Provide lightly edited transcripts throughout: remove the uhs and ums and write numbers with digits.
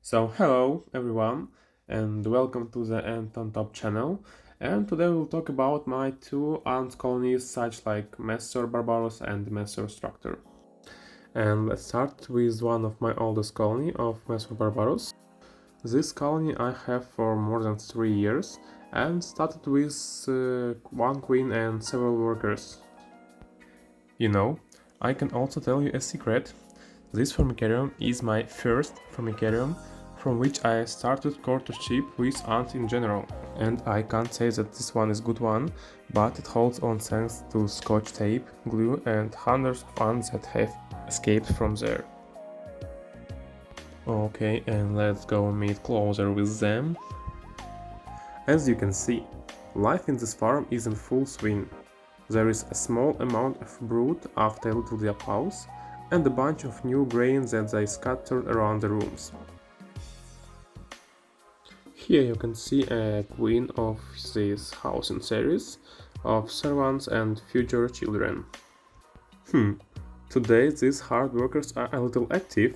So hello everyone and welcome to the ANTonTOP channel, and today we'll talk about my two ant colonies such like Messer barbarus and Messer structure. And let's start with one of my oldest colony of Messer barbarus. This colony I have for more than 3 years and started with one queen and several workers. You know, I can also tell you a secret. This formicarium is my first formicarium from which I started courtship with ants in general. And I can't say that this one is good one, but it holds on thanks to scotch tape, glue and hundreds of ants that have escaped from there. Okay, and let's go meet closer with them. As you can see, life in this farm is in full swing. There is a small amount of brood after a little applause, and a bunch of new grains that they scattered around the rooms. Here you can see a queen of this housing series of servants and future children. Today these hard workers are a little active.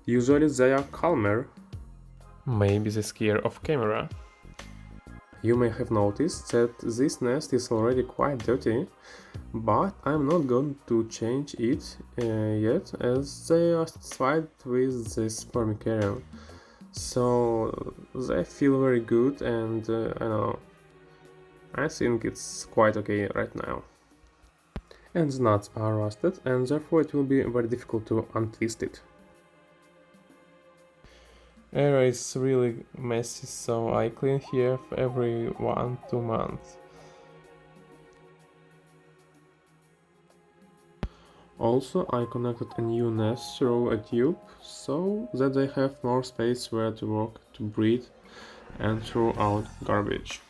Usually they are calmer. Maybe they scare off camera. You may have noticed that this nest is already quite dirty, but I'm not going to change it yet, as they are satisfied with this formicarium. So they feel very good, and I think it's quite okay right now. And the nuts are rusted, and therefore it will be very difficult to untwist it. Area is really messy, so I clean here every 1-2 months. Also, I connected a new nest through a tube, so that they have more space where to work, to breathe and throw out garbage.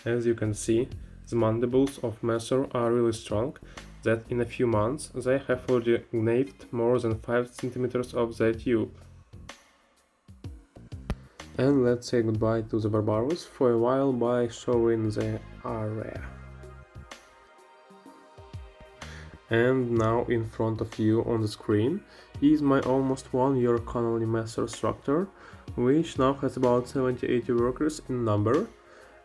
As you can see, the mandibles of Messer are really strong, that in a few months they have already gnawed more than 5 cm of the tube. And let's say goodbye to the barbarus for a while by showing the area. And now in front of you on the screen is my almost 1-year colony Messer structure, which now has about 70-80 workers in number,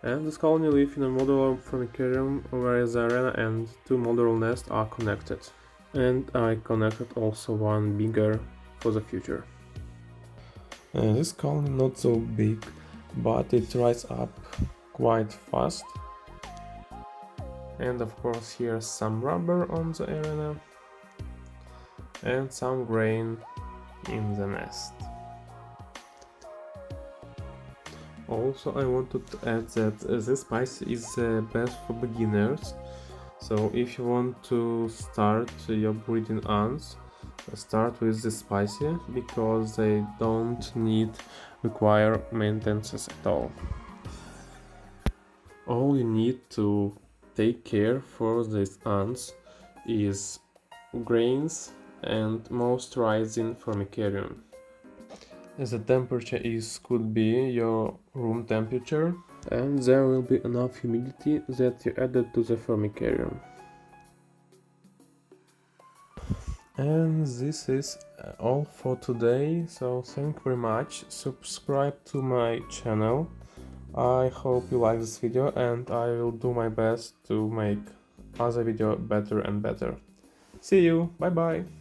and this colony lives in a modular formicarium where the arena and 2 modular nests are connected. And I connected also one bigger for the future. This colony not so big, but it dries up quite fast. And of course here's some rubber on the arena and some grain in the nest. Also I wanted to add that this spice is best for beginners, so if you want to start your breeding ants, start with this spicy because they don't require maintenance at all. All you need to take care for these ants is grains and moisturizing formicarium. The temperature could be your room temperature, and there will be enough humidity that you added to the formicarium. And this is all for today, so thank you very much. Subscribe to my channel. I hope you like this video, and I will do my best to make other video better and better. See you, bye bye!